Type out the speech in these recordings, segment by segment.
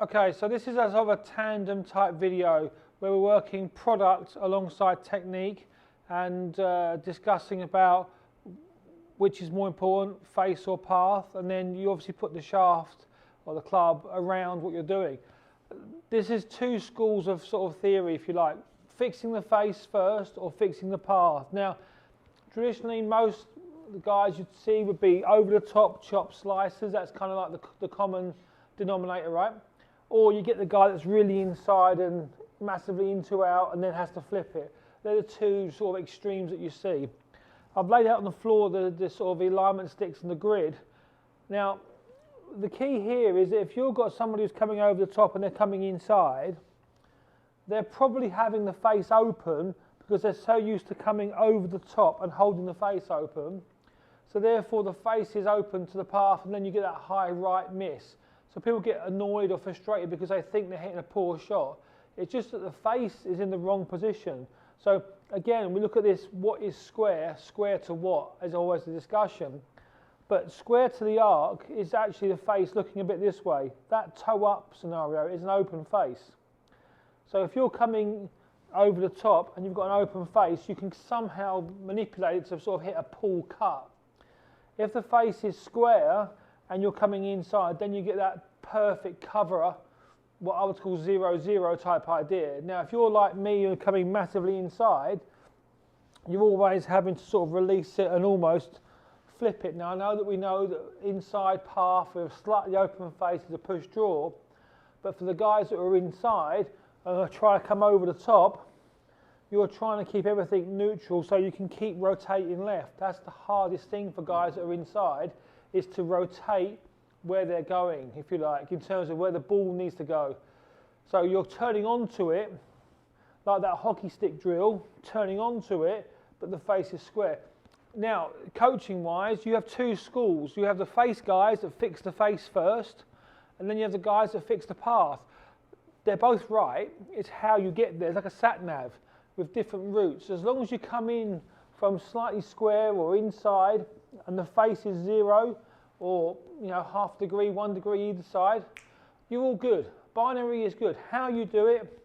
Okay, so this is a sort of a tandem type video where we're working product alongside technique and discussing about which is more important, face or path, and then you obviously put the shaft or the club around what you're doing. This is two schools of sort of theory, if you like, fixing the face first or fixing the path. Now, traditionally, most the guys you'd see would be over the top chop slices. That's kind of like the common denominator, right? Or you get the guy that's really inside and massively into out and then has to flip it. They're the two sort of extremes that you see. I've laid out on the floor the sort of alignment sticks and the grid. Now, the key here is that if you've got somebody who's coming over the top and they're coming inside, they're probably having the face open because they're so used to coming over the top and holding the face open. So therefore the face is open to the path and then you get that high right miss. So people get annoyed or frustrated because they think they're hitting a poor shot. It's just that the face is in the wrong position. So again, we look at this, what is square? Square to what is always the discussion. But square to the arc is actually the face looking a bit this way. That toe up scenario is an open face. So if you're coming over the top and you've got an open face, you can somehow manipulate it to sort of hit a pull cut. If the face is square and you're coming inside, then you get that perfect cover, what I would call 0-0 type idea. Now, if you're like me, you're coming massively inside, you're always having to sort of release it and almost flip it. Now, I know that we know that inside path with a slightly open face is a push draw, but for the guys that are inside and try to come over the top, you're trying to keep everything neutral so you can keep rotating left. That's the hardest thing for guys that are inside, is to rotate where they're going, if you like, in terms of where the ball needs to go. So you're turning onto it, like that hockey stick drill, turning onto it, but the face is square. Now, coaching-wise, you have two schools. You have the face guys that fix the face first, and then you have the guys that fix the path. They're both right. It's how you get there. It's like a sat-nav with different routes. As long as you come in from slightly square or inside, and the face is 0, or half degree, 1 degree either side, you're all good. Binary is good. How you do it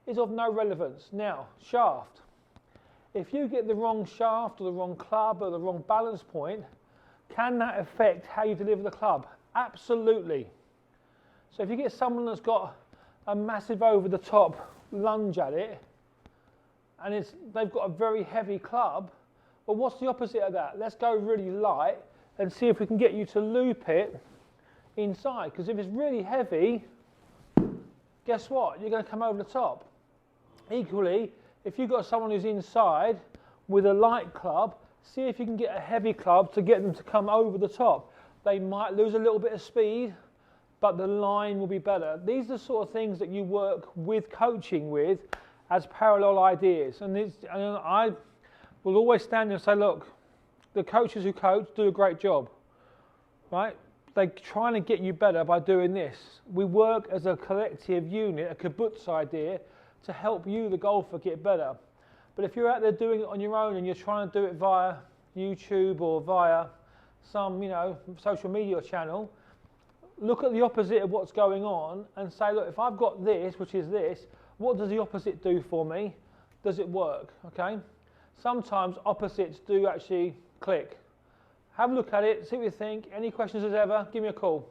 is of no relevance. Now, shaft. If you get the wrong shaft or the wrong club or the wrong balance point, can that affect how you deliver the club? Absolutely. So if you get someone that's got a massive over the top lunge at it, and they've got a very heavy club, well, what's the opposite of that? Let's go really light and see if we can get you to loop it inside. Because if it's really heavy, guess what? You're going to come over the top. Equally, if you've got someone who's inside with a light club, see if you can get a heavy club to get them to come over the top. They might lose a little bit of speed, but the line will be better. These are the sort of things that you work with coaching with as parallel ideas. And I will always stand there and say, look, the coaches who coach do a great job, right? They're trying to get you better by doing this. We work as a collective unit, a kibbutz idea, to help you, the golfer, get better. But if you're out there doing it on your own and you're trying to do it via YouTube or via some, social media channel, look at the opposite of what's going on and say, look, if I've got this, which is this, what does the opposite do for me? Does it work? Okay. Sometimes opposites do actually click. Have a look at it, see what you think. Any questions as ever, give me a call.